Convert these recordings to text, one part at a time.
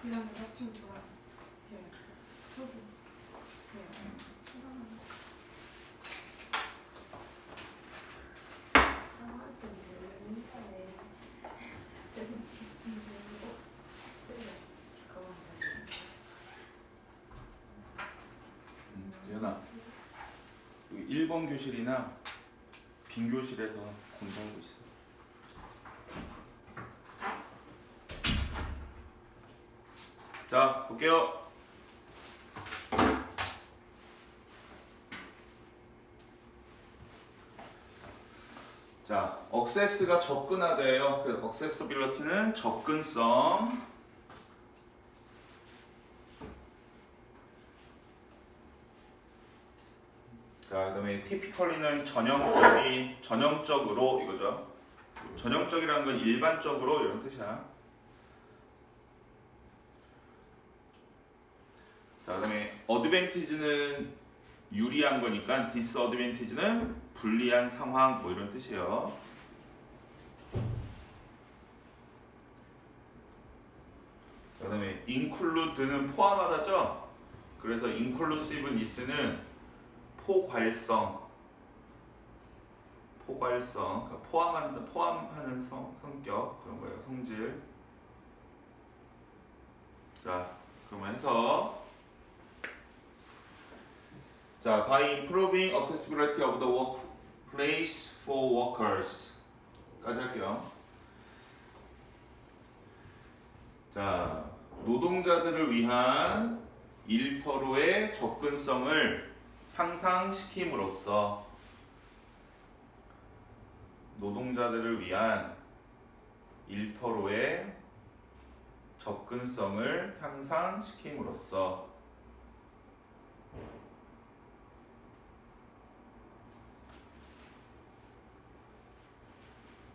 이런 사칭 좋아. 제가 저도 제가 예은아, 1번 교실이나 빈 교실에서 공부하고 있어. 자, 볼게요. 자, access가 접근하대요. 그래서 accessibility는 접근성. 자, 그다음에 typically는 전형적으로 이거죠. 전형적이라는 건 일반적으로 이런 뜻이야. 자, 그다음에 advantage는 유리한 거니까 disadvantage는 불리한 상황 뭐 이런 뜻이에요. 자, 그다음에 include는 포함하다죠. 그래서 inclusiveness는 포괄성, 그러니까 포함하는 성격 그런 거예요. 성질. 자, 그러면 해서 자, by improving accessibility of the workplace for workers 까지 할게요. 자, 노동자들을 위한 일터로의 접근성을 향상시킴으로써 노동자들을 위한 일터로의 접근성을 향상시킴으로써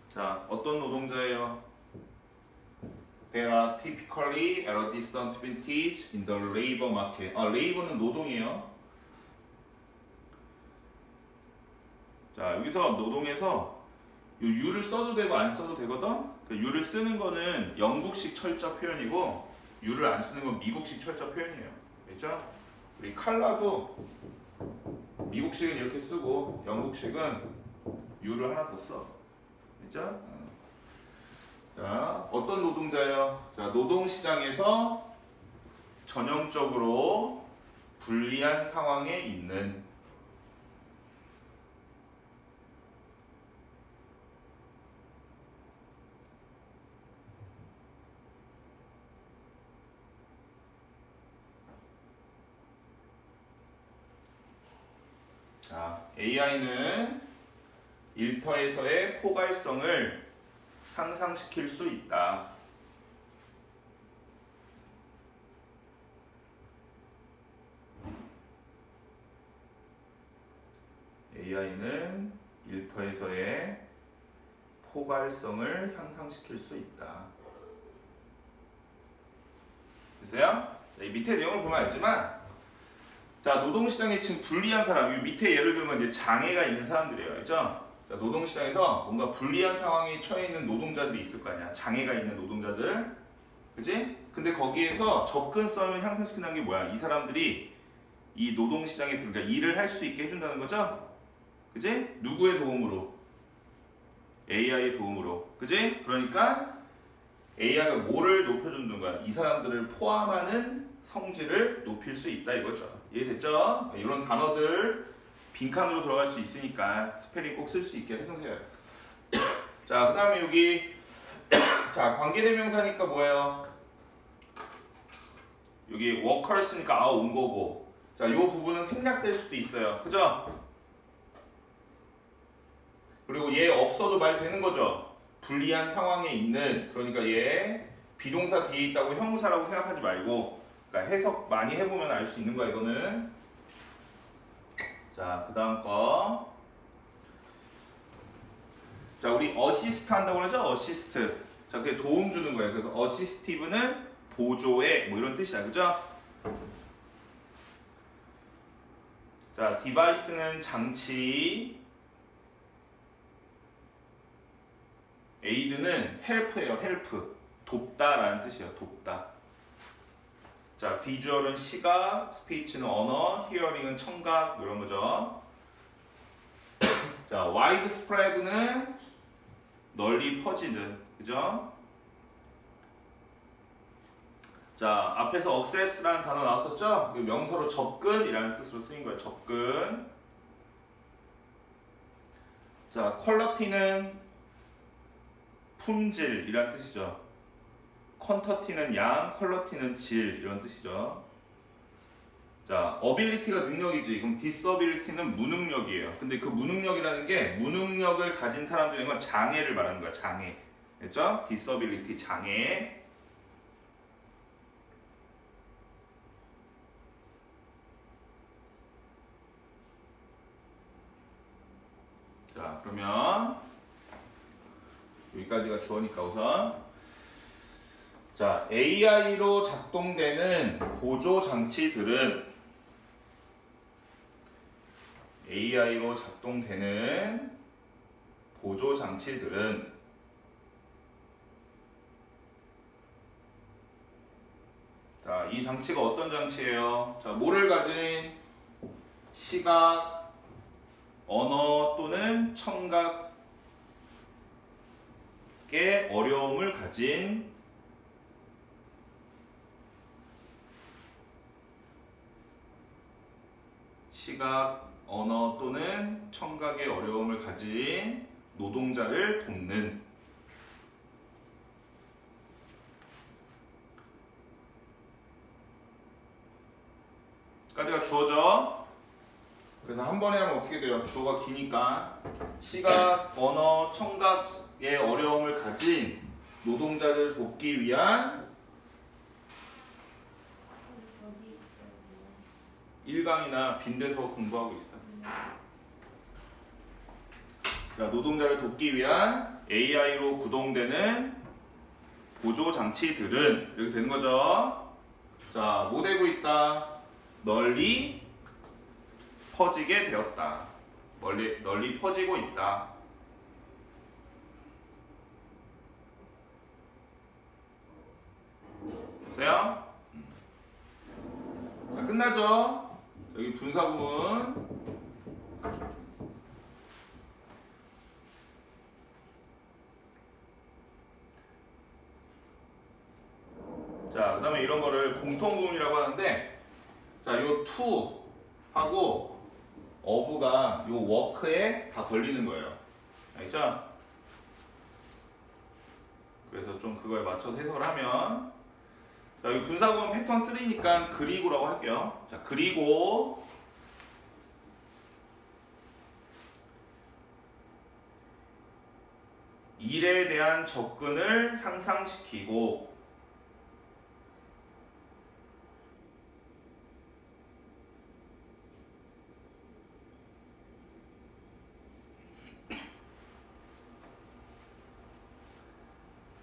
자, 어떤 노동자예요? There are typically at a disadvantage in the labor market. labor는 노동이에요. 자, 여기서 노동에서 이 U를 써도 되고 안 써도 되거든? 그 U를 쓰는 거는 영국식 철자 표현이고 U를 안 쓰는 건 미국식 철자 표현이에요. 그렇죠? 우리 칼라도 미국식은 이렇게 쓰고 영국식은 U를 하나 더 써. 그렇죠? 자, 어떤 노동자예요? 자, 노동시장에서 전형적으로 불리한 상황에 있는 자, AI는 일터에서의 포괄성을 향상시킬 수 있다. AI는 일터에서의 포괄성을 향상시킬 수 있다. 됐어요? 자, 이 밑에 내용을 보면 알지만 자, 노동시장에 지금 불리한 사람, 이 밑에 예를 들면 이제 장애가 있는 사람들이에요. 알죠? 자, 노동시장에서 뭔가 불리한 상황에 처해 있는 노동자들이 있을 거 아니야. 장애가 있는 노동자들. 그지? 근데 거기에서 접근성을 향상시킨다는 게 뭐야? 이 사람들이 이 노동시장에 그러니까 일을 할 수 있게 해준다는 거죠? 그지? 누구의 도움으로? AI의 도움으로. 그지? 그러니까 AI가 뭐를 높여주는 거야? 이 사람들을 포함하는 성질을 높일 수 있다 이거죠. 이해됐죠? 이런 단어들 빈칸으로 들어갈 수 있으니까 스펠링 꼭 쓸 수 있게 해두세요. 자, 그 다음에 여기 자, 관계대명사니까 뭐예요? 여기 workers니까 온 거고 자, 이 부분은 생략될 수도 있어요. 그죠? 그리고 얘 없어도 말 되는 거죠. 불리한 상황에 있는 그러니까 얘 비동사 뒤에 있다고 형용사라고 생각하지 말고 그러니까 해석 많이 해보면 알 수 있는 거야 이거는. 자, 그 다음 거. 자, 우리 어시스트 한다고 그러죠? 어시스트. 자, 그게 도움 주는 거예요. 그래서 어시스티브는 보조해 뭐 이런 뜻이야. 그죠? 자, 디바이스는 장치. 에이드는 헬프예요. 헬프. 돕다라는 뜻이에요. 돕다. 자, 비주얼은 시각, 스피치는 언어, 히어링은 청각 뭐 이런 거죠. 자, 와이드 스프레드는 널리 퍼지는, 그죠? 자, 앞에서 access라는 단어 나왔었죠? 이거 명사로 접근이라는 뜻으로 쓰인 거예요. 접근. 자, 퀄러티는 품질이라는 뜻이죠. 퀀터티는 양, 퀄러티는 질 이런 뜻이죠. 자, 어빌리티가 능력이지. 그럼 디서빌리티는 무능력이에요. 근데 그 무능력이라는 게 무능력을 가진 사람들인 건 장애를 말하는 거야. 장애. 됐죠? 디서빌리티 장애. 자, 그러면 여기까지가 주어니까 우선 자, AI로 작동되는 보조 장치들은 AI로 작동되는 보조 장치들은 자, 이 장치가 어떤 장치예요? 자, 뭐를 가진 시각, 언어 또는 청각의 어려움을 가진 시각, 언어 또는 청각의 어려움을 가진 노동자를 돕는 까지가 주어져. 그래서 한 번에 하면 어떻게 돼요? 주어가 기니까 시각, 언어, 청각의 어려움을 가진 노동자를 돕기 위한 1강이나 빈대서 공부하고 있어. 자, 노동자를 돕기 위한 AI로 구동되는 보조 장치들은 이렇게 되는 거죠. 자, 뭐 되고 있다? 널리 퍼지게 되었다. 널리 퍼지고 있다. 됐어요? 자, 끝나죠? 여기 분사 부분. 자, 그 다음에 이런 거를 공통부분이라고 하는데, 자, 요 to 하고 of가 요 work에 다 걸리는 거예요. 알겠죠? 그래서 좀 그거에 맞춰서 해석을 하면, 자, 여기 분사구문 패턴 3니까 그리고라고 할게요. 자, 그리고 일에 대한 접근을 향상시키고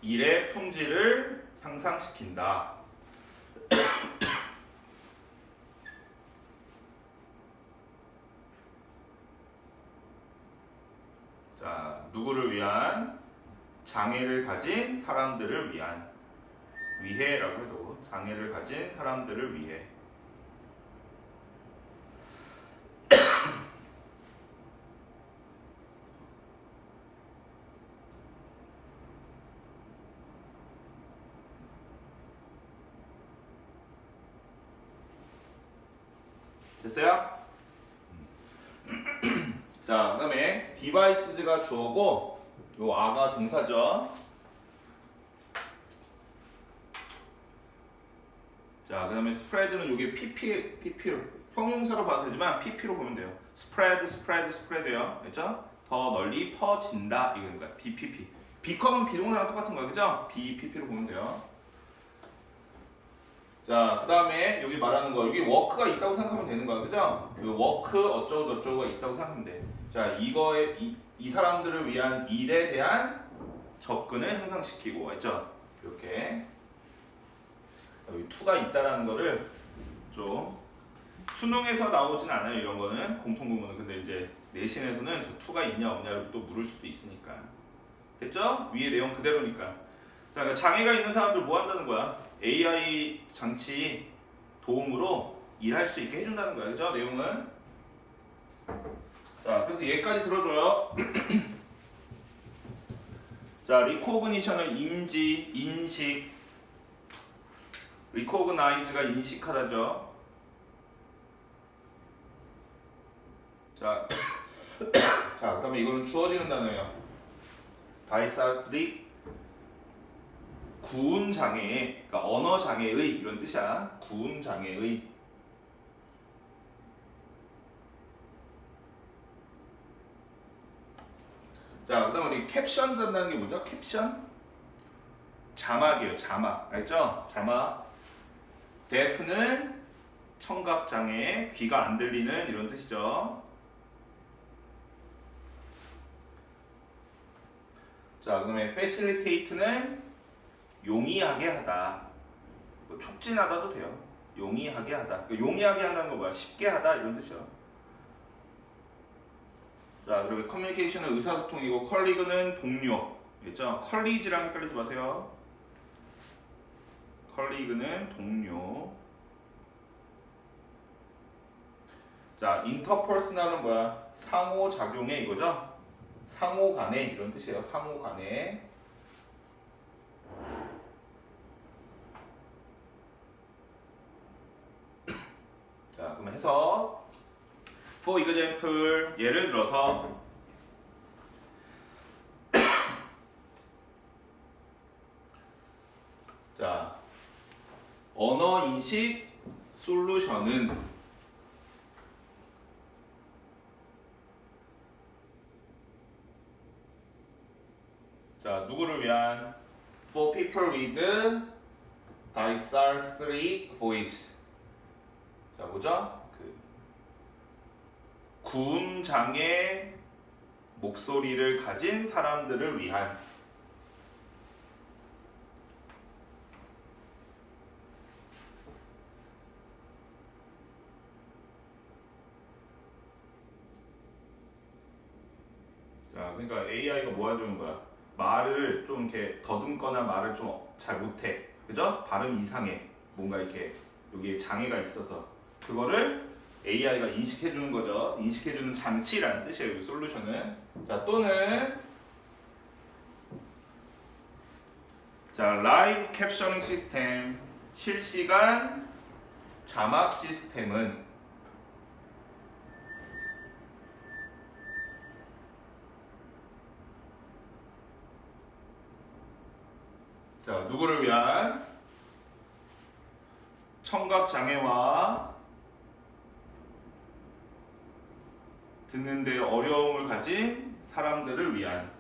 일의 품질을 향상시킨다. 자, 누구를 위한? 장애를 가진 사람들을 위한. 위해라고 해도 장애를 가진 사람들을 위해. 됐어요? 자, 그 다음에 device가 주어고 요 아가 동사죠. 자, 그 다음에 spread는 요게 pp로 형용사로 봐도 되지만 pp로 보면 돼요. spread예요. 그죠? 더 널리 퍼진다 이거는 거야. bpp. become은 비동사랑 똑같은 거야. 그죠? bpp로 보면 돼요. 자, 그 다음에 여기 말하는 거, 여기 워크가 있다고 생각하면 되는 거야. 그죠? 그 워크 어쩌고 저쩌고가 있다고 생각하면 돼. 자, 이거에, 이 사람들을 위한 일에 대한 접근을 향상시키고, 했죠? 이렇게. 여기 to가 있다라는 거를 좀, 수능에서 나오진 않아요. 이런 거는. 공통구문은. 근데 이제 내신에서는 저 to가 있냐 없냐를 또 물을 수도 있으니까. 됐죠? 위에 내용 그대로니까. 자, 그러니까 장애가 있는 사람들 뭐 한다는 거야? AI 장치 도움으로 일할 수 있게 해준다는 거야. 그죠? 내용은. 자, 그래서 얘까지 들어줘요. 자, recognition은 인지, 인식. recognize가 인식하다죠. 자, 자, 그다음에 이거는 주어지는 단어예요. 다이사트릭 구운 장애의, 그러니까 언어 장애의 이런 뜻이야. 구운 장애의. 자, 그다음에 우리 캡션 단다는 게 뭐죠? 캡션? 자막이에요. 자막. 알죠? 자막. deaf는 청각 장애, 귀가 안 들리는 이런 뜻이죠. 자, 그다음에 facilitate는 용이하게 하다. 뭐 촉진하다도 돼요. 용이하게 하다. 그러니까 용이하게 한다는 건 뭐야? 쉽게 하다 이런 뜻이요. 자, 그리고 커뮤니케이션은 의사소통이고 컬리그는 동료. 알겠죠? 컬리지랑 헷갈리지 마세요. 컬리그는 동료. 자, 인터퍼스널은 뭐야? 상호작용의 이거죠? 상호간에 이런 뜻이에요. 상호간에. 자, 그럼 해서 for example 예를 들어서 자, 언어 인식 솔루션은 자, 누구를 위한 for people with dysarthric voice. 자, 뭐죠? 구음 장애 목소리를 가진 사람들을 위한. 자, 그러니까 AI가 뭐 해주는 거야? 말을 좀 이렇게 더듬거나 말을 좀 잘 못해. 그죠? 발음 이상해. 뭔가 이렇게 여기에 장애가 있어서 그거를 AI가 인식해주는 거죠. 인식해주는 장치라는 뜻이에요. 이 솔루션은. 자, 또는 자, 라이브 캡셔닝 시스템, 실시간 자막 시스템은 자, 누구를 위한? 청각 장애와 듣는 데 어려움을 가진 사람들을 위한.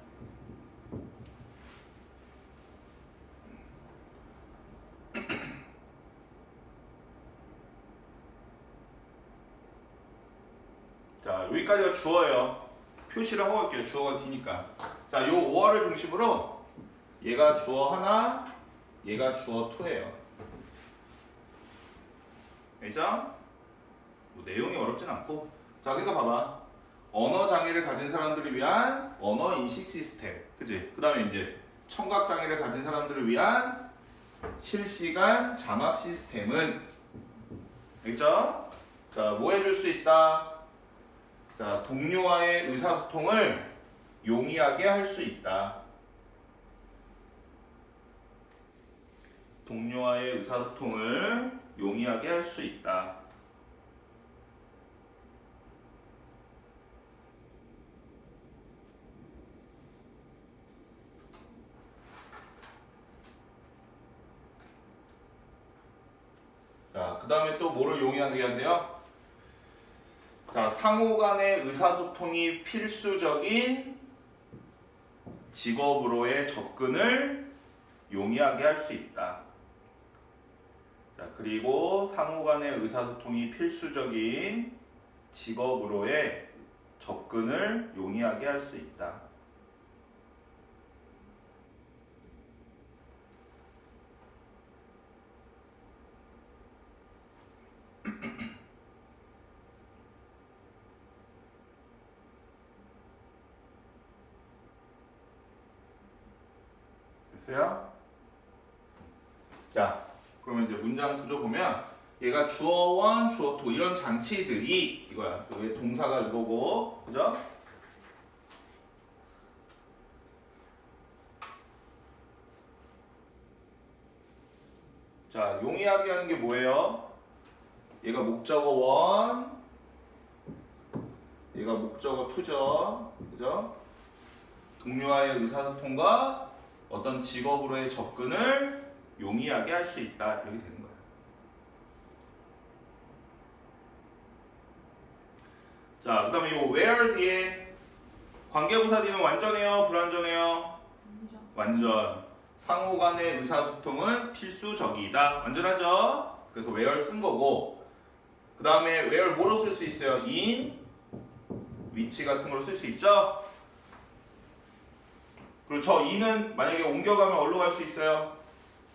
자, 여기까지가 주어예요. 표시를 하고 갈게요. 주어가 기니까. 자, 요 5어를 중심으로 얘가 주어 하나, 얘가 주어 2예요. 알죠? 뭐 내용이 어렵진 않고. 자, 그러니까 봐봐. 언어 장애를 가진 사람들을 위한 언어 인식 시스템. 그치? 그 다음에 이제 청각 장애를 가진 사람들을 위한 실시간 자막 시스템은 알겠죠? 자, 뭐 해줄 수 있다? 자, 동료와의 의사소통을 용이하게 할 수 있다. 동료와의 의사소통을 용이하게 할 수 있다. 자, 그 다음에 또 뭐를 용이하게 한대요? 자, 상호 간의 의사소통이 필수적인 직업으로의 접근을 용이하게 할 수 있다. 자, 그리고 상호 간의 의사소통이 필수적인 직업으로의 접근을 용이하게 할 수 있다. 됐어요? 자, 그러면 이제 문장 구조 보면 얘가 주어 1, 주어 2 이런 장치들이 이거야. 여기 동사가 이거고, 그죠? 자, 용이하게 하는 게 뭐예요? 얘가 목적어 1, 얘가 목적어 2죠, 그죠? 동료와의 의사소통과 어떤 직업으로의 접근을 용이하게 할 수 있다 이렇게 되는 거야. 자, 그다음에 이 where 뒤에 관계부사 뒤는 완전해요, 불완전해요? 완전. 상호 간의 의사소통은 필수적이다. 완전하죠? 그래서 where 쓴 거고, 그 다음에 where 뭐로 쓸 수 있어요? in, 위치 같은 걸로 쓸 수 있죠? 그리고 저 in은 만약에 옮겨가면 어디로 갈 수 있어요?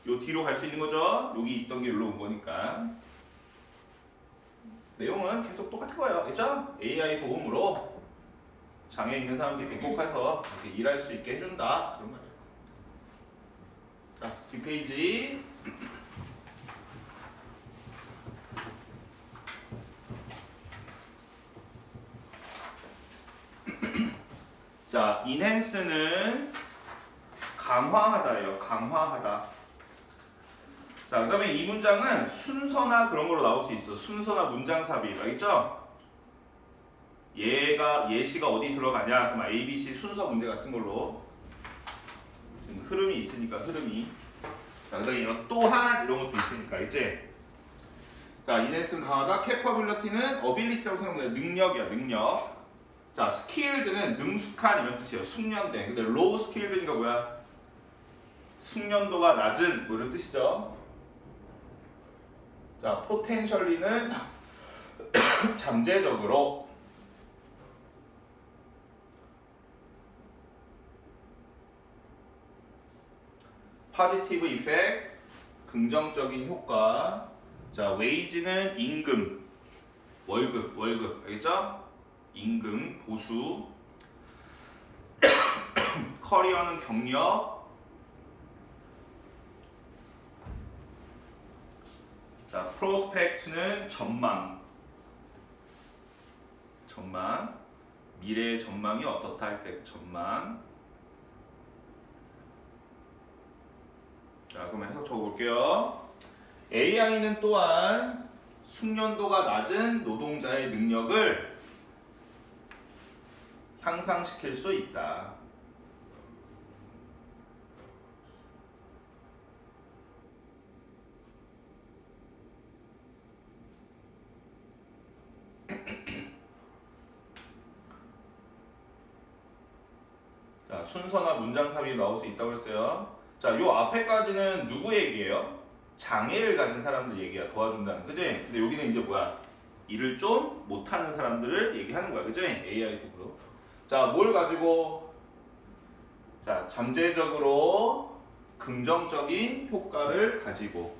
요 뒤로 갈 수 있는 거죠? 여기 있던 게 여기로 온 거니까. 내용은 계속 똑같은 거예요. 알겠죠? AI 도움으로 장애 있는 사람들이 객곡해서 이렇게 일할 수 있게 해준다. 그런 말이에요. 자, 뒷페이지. 자, enhance는 강화하다예요. 강화하다. 자, 그 다음에 이 문장은 순서나 그런 걸로 나올 수 있어. 순서나 문장 삽입. 알겠죠? 예시가 어디 들어가냐? 그럼 A, B, C 순서 문제 같은 걸로. 지금 흐름이 있으니까, 흐름이. 자, 그 다음에 이런 또한 이런 것도 있으니까, 알겠지? 자, enhance는 강하다. capability는 ability라고 생각해요. 능력이야, 능력. 자, skilled는 능숙한 이런 뜻이에요. 숙련된. 근데 low skilled니까 뭐야? 숙련도가 낮은 뭐 이런 뜻이죠. 자, potentially는 잠재적으로. positive effect 긍정적인 효과. 자, wage는 임금, 월급, 알겠죠? 임금, 보수. 커리어는 경력. 자, 프로스펙트는 전망. 미래의 전망이 어떻다 할 때 전망. 자, 그럼 해석 적어볼게요. AI는 또한 숙련도가 낮은 노동자의 능력을 향상시킬 수 있다. 자, 순서나 문장 삽입이 나올 수 있다고 했어요. 자, 요 앞에까지는 누구 얘기예요? 장애를 가진 사람들 얘기야. 도와준다는, 그지? 근데 여기는 이제 뭐야? 일을 좀 못하는 사람들을 얘기하는 거야, 그지? AI 도구로. 자, 뭘 가지고? 자, 잠재적으로 긍정적인 효과를 가지고.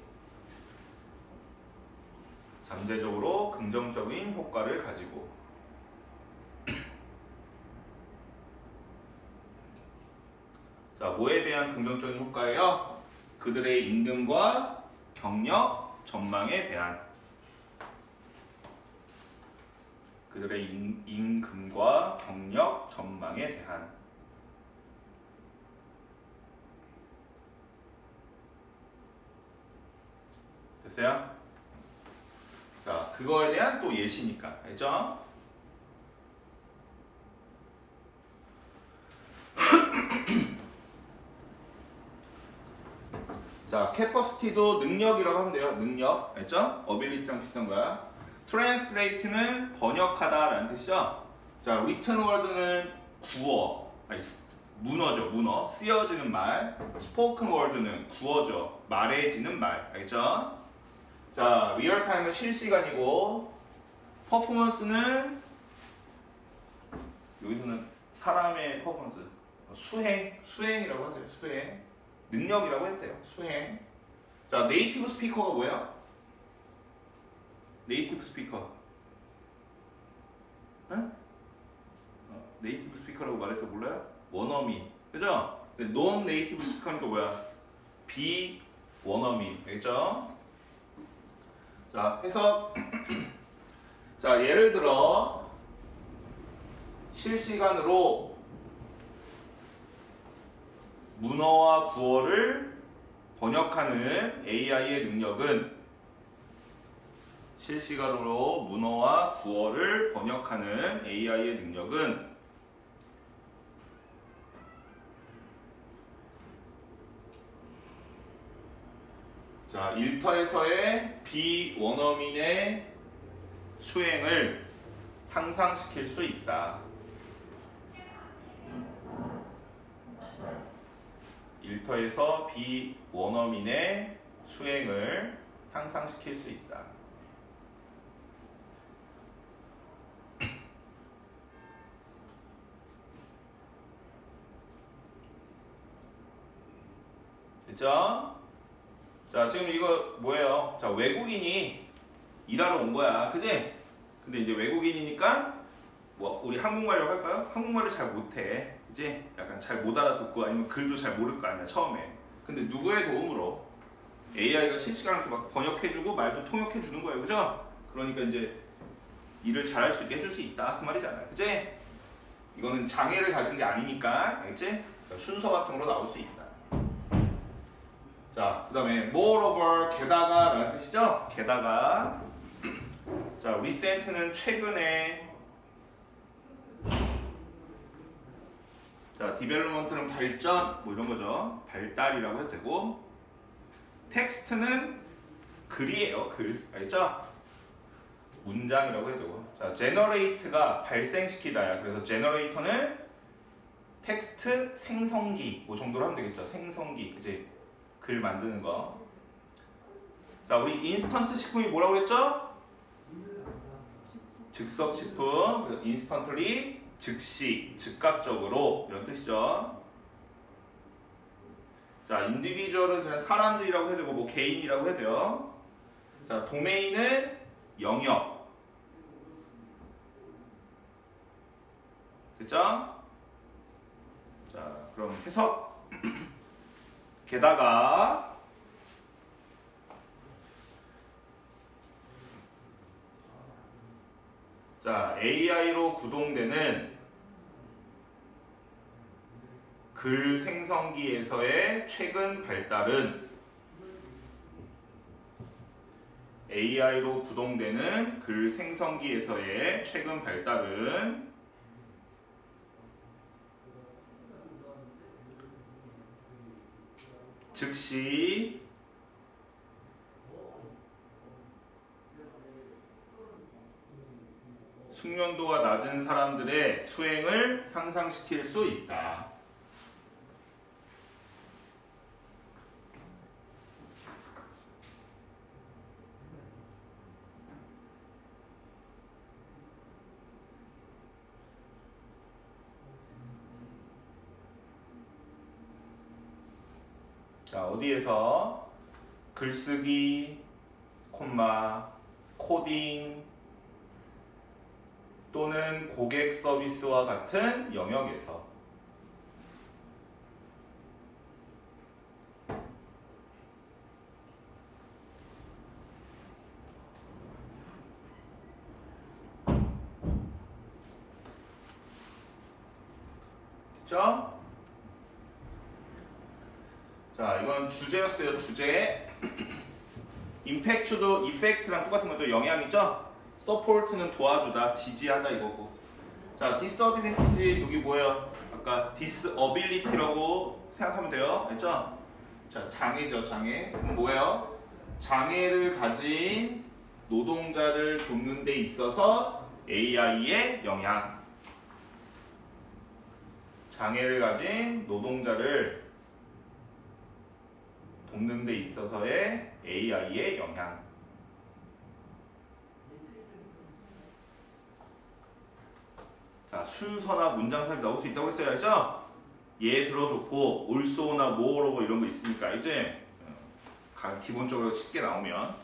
잠재적으로 긍정적인 효과를 가지고. 자, 뭐에 대한 긍정적인 효과예요? 그들의 임금과 경력, 전망에 대한. 그들의 임금과 경력, 전망에 대한. 됐어요? 자, 그거에 대한 또 예시니까. 알죠? 자, 캐퍼시티도 능력이라고 하면 돼요. 능력. 알죠? 어빌리티랑 비슷한 거야. 트랜스레이트는 번역하다라는 뜻이죠. 자, 리튼 월드는 구어. 아니, 문어죠, 문어. 쓰여지는 말. 스포큰 월드는 구어죠. 말해지는 말. 알겠죠? 자, 리얼타임은 실시간이고, 퍼포먼스는 여기서는 사람의 퍼포먼스. 수행이라고 하세요. 수행. 능력이라고 했대요. 수행. 자, 네이티브 스피커가 뭐야? 네이티브 스피커. 응? 네이티브 스피커라고 말해서 몰라요? 원어민. 그죠? 논 네이티브 스피커니까 뭐야? 비원어민. 알겠죠? 자, 해서 자, 예를 들어 실시간으로 문어와 구어를 번역하는 AI의 능력은 실시간으로 문어와 구어를 번역하는 AI의 능력은 자, 일터에서의 비원어민의 수행을 향상시킬 수 있다. 일터에서 비원어민의 수행을 향상시킬 수 있다. 됐죠? 자, 지금 이거 뭐예요? 자, 외국인이 일하러 온 거야. 그지? 근데 이제 외국인이니까 뭐 우리 한국말로 할까요? 한국말을 잘 못해. 그지? 약간 잘 못 알아듣고 아니면 글도 잘 모를 거 아니야, 처음에. 근데 누구의 도움으로? AI가 실시간으로 막 번역해주고 말도 통역해주는 거예요. 그죠? 그러니까 이제 일을 잘할 수 있게 해줄 수 있다. 그 말이잖아요. 그지? 이거는 장애를 가진 게 아니니까. 알겠지? 그러니까 순서 같은 걸로 나올 수 있다. 자, 그 다음에 moreover, 게다가 라는 뜻이죠? 게다가 자, recent는 최근에 자, development는 발전 뭐 이런 거죠. 발달이라고 해도 되고 텍스트는 글이에요. 글. 알겠죠? 문장이라고 해도 되고 자, generate가 발생시키다야. 그래서 generator는 텍스트 생성기 뭐 정도로 하면 되겠죠. 생성기. 그치? 글 만드는 거. 자, 우리 인스턴트 식품이 뭐라고 그랬죠? 즉석 식품. 인스턴트리 즉시, 즉각적으로 이런 뜻이죠. 자, 인디비주얼은 그냥 사람들이라고 해도 되고 뭐 개인이라고 해도 돼요. 자, 도메인은 영역. 됐죠? 자, 그럼 해석. 게다가 자, AI로 구동되는 글 생성기에서의 최근 발달은 AI로 구동되는 글 생성기에서의 최근 발달은 즉시 숙련도가 낮은 사람들의 수행을 향상시킬 수 있다. 자, 어디에서 글쓰기, 콤마, 코딩 또는 고객 서비스와 같은 영역에서 됐죠? 자, 이건 주제였어요. 주제. 임팩트도 이펙트랑 똑같은 거죠. 영향이죠. 서포트는 도와주다, 지지하다 이거고. 자, 디스어드밴티지 여기 뭐예요? 아까 디스어빌리티라고 생각하면 돼요. 알죠? 자, 장애죠, 장애. 그럼 뭐예요? 장애를 가진 노동자를 돕는 데 있어서 AI의 영향. 장애를 가진 노동자를 돕는 데 있어서의 AI의 영향. 자, 순서나 문장삽이 나올 수 있다고 했어요. 알죠? 예 들어줬고 also나 moreover 이런 거 있으니까 이제 기본적으로 쉽게 나오면